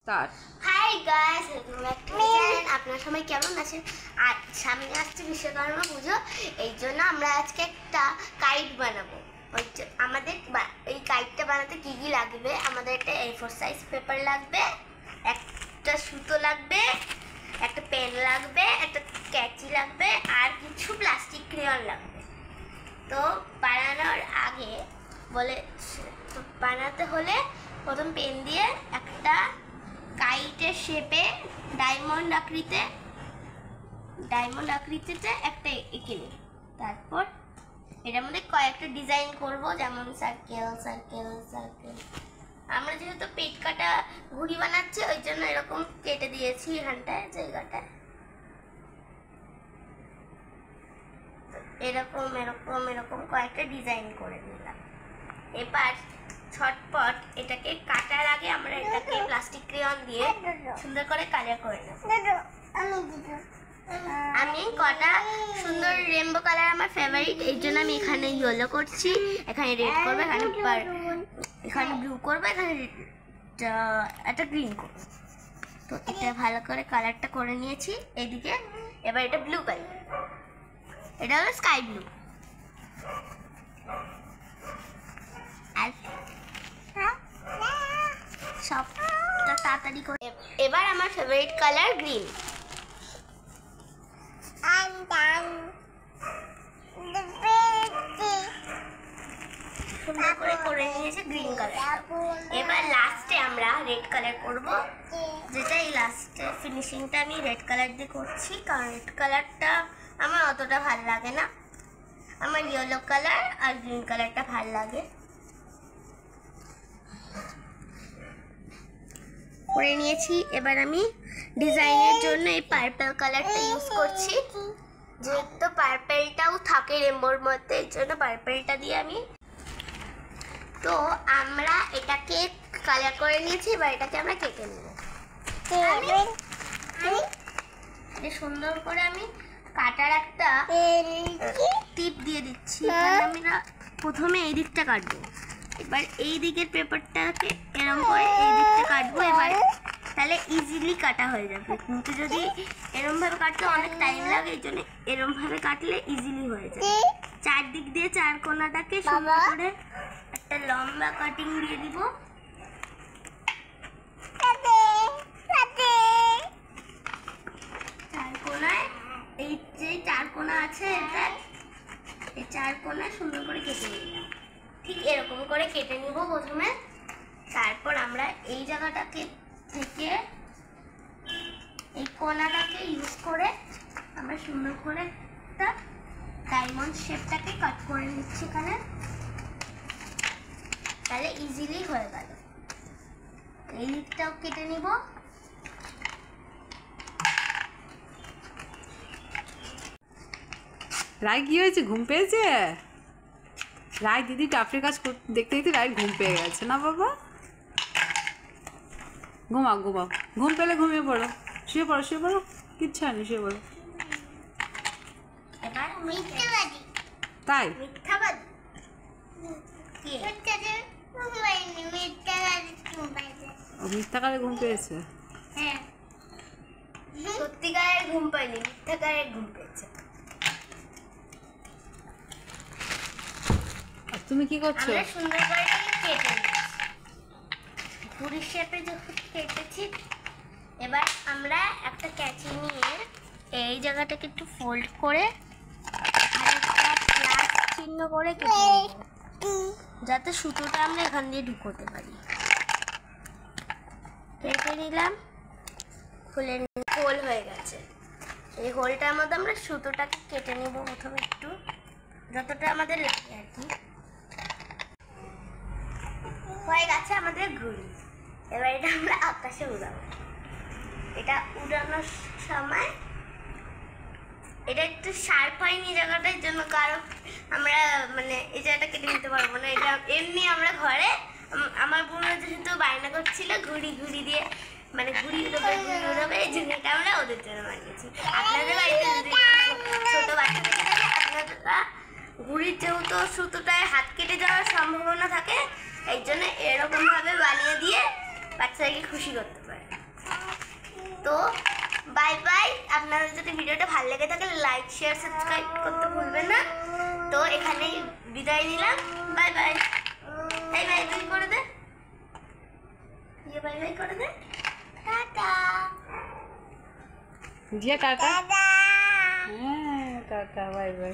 তার hi guys, welcome back to my channel. আপনারা সবাই কেমন আছেন? আজ সামনে আসছে বিশ্বকর্মা পুজো, এই জন্য আমরা আজকে একটা কাইট বানাবো। আমাদের এই কাইটটা বানাতে কি কি লাগবে? আমাদের একটা A4 সাইজ পেপার লাগবে, একটা সুতো লাগবে, একটা পেন লাগবে, একটা ক্যাচি লাগবে, আর কিছু প্লাস্টিক ক্রেয়ন লাগবে। তো বানানোর আগে বানাতে হলে প্রথম পেন দিয়ে একটা কাইটের শেপে ডায়মন্ড আকৃতিতে একটা এঁকে নিই। তারপর এটার মধ্যে কয়েকটা ডিজাইন করব, যেমন সার্কেল সার্কেল সার্কেল। আমরা যেহেতু পেট কাটা ঘুড়ি বানাচ্ছি, ওই জন্য এরকম কেটে দিয়েছি এখানটায় জায়গাটায়। এরকম এরকম এরকম কয়েকটা ডিজাইন করে নিলাম। এবার ছটপট এটাকে কাটার আগে আমরা এটাকে প্লাস্টিক ক্রেয়ন দিয়ে সুন্দর করে কালার করে নেব। আমি কটা সুন্দর রেনবো কালার আমার ফেভারিট, এই জন্য আমি এখানে ইয়েলো করছি, এখানে রেড করবো, এখানে ব্লু করবো, এখানে একটা গ্রিন করবো। তো এটা ভালো করে কালারটা করে নিয়েছি এইদিকে। এবার এটা ব্লু কালার, এটা হলো স্কাই ব্লু। সবটা তাড়াতাড়ি করে। এবার আমার ফেভারিট কালার গ্রিন। সুন্দর করে নিয়েছে গ্রিন কালার। এবার লাস্টে আমরা রেড কালার করব, যেটা এই লাস্টে ফিনিশিংটা আমি রেড কালার দিয়ে করছি, কারণ রেড কালারটা আমার অতটা ভালো লাগে না, আমার ইয়েলো কালার আর গ্রিন কালারটা ভালো লাগে। করে নিয়েছি। এবার আমি ডিজাইনের জন্য এই পার্পল কালারটা ইউজ করছি, যেহেতু পার্পলটাও থাকে রেনবোর মধ্যে, এই জন্য পার্পলটা দিয়ে আমি। তো আমরা এটাকে কালার করে নিয়েছি, এবার এটাকে আমরা কেটে নেব। সুন্দর করে আমি কাটার একটা টিপ দিয়ে দিচ্ছি। আমি প্রথমে এই দিকটা কাটবো, এবার এই দিকের পেপারটাকে এরকম করে এই দিকটা কাটবো, এবার তাহলে ইজিলি কাটা হয়ে যাবে। কিন্তু যদি এরমভাবে কাটতে অনেক টাইম লাগে, এই জন্য এরমভাবে কাটলে ইজিলি হয়ে যায়। চারদিক দিয়ে চার কোনাটাকে সুন্দর করে একটা লম্বা কাটিং দিয়ে দিব। চার কোনায় এই যে চার কোনা আছে, এটা এই চার কোনায় সুন্দর করে কেটে নিলাম। ঠিক এরকম করে কেটে নিব প্রথমে। তারপর আমরা এই জায়গাটাকে থেকে এই কোনাটাকে ইউজ করে আমরা সুন্দর করে একটা ডায়মন্ড শেপটাকে কাট করে নিচ্ছি এখানে, তাহলে ইজিলি হয়ে গেল। এই দিকটাও কেটে নিব। রায় কি হয়েছে? ঘুম পেয়েছে? রায় দিদি টাফের কাজ দেখতে দেখতে রায় ঘুম পেয়ে গেছে না বাবা? ঘুমাও ঘুমাও, ঘুম পেলে ঘুমিয়ে পড়ো, শুয়ে পড়ো শুয়ে পড়ো, কিচ্ছু হয়নি, শুয়ে পড়ো। তাই মিথ্যাকারে ঘুম পেয়েছে? হ্যাঁ, সত্যিকারের ঘুম পাইনি, মিথ্যাকারের ঘুম পেয়েছে। তুমি কি করছো? আমরা সুন্দর করে কেটে নিচ্ছি, ঘুড়ি শেপে যখন কেটেছি। এবার আমরা একটা ক্যাচি নিয়ে এই জায়গাটাকে একটু ফোল্ড করে আর একটা প্লাস চিহ্ন করে কেটে নেব, যাতে সুতোটা আমরা এখান দিয়ে ঢুকোতে পারি। কেটে নিলাম, খুলে হোল হয়ে গেছে। এই হোলটার মধ্যে আমরা সুতোটাকে কেটে নিব প্রথমে একটু, যতটা আমাদের লাগে আর কি। হয়ে গেছে আমাদের ঘুড়ি। এবার এটা আমরা আকাশে উড়াবো। এটা উড়ানোর সময় এটা একটু শার্প হয়নি জায়গাটার জন্য, কারণ আমরা মানে এই জায়গাটা কেটে নিতে পারবো না। এটা এমনি আমরা ঘরে, আমার বোন যেহেতু বায়না করছিল ঘুড়ি দিয়ে মানে ঘুড়ি উড়াবে, এই জন্য এটা আমরা ওদের জন্য বানিয়েছি। আপনাদের বাড়িতে যদি ছোট বাচ্চা থেকে থাকে, আপনারা ঘুড়ির যেহেতু সুতোটায় হাত কেটে যাওয়ার সম্ভাবনা থাকে, এই জন্য এরকমভাবে বানিয়ে দিয়ে বাচ্চাকে খুশি করতে পারে। তো বাই বাই। আপনাদের যদি ভিডিওটা ভালো লেগে থাকে লাইক শেয়ার সাবস্ক্রাইব করতে ভুলবেন না। তো এখানেই বিদায় নিলাম। Bye bye. এই বাই বাই করে দে, বাই বাই করে দে। Tata Jia, tata. হ্যাঁ টাটা, বাই বাই।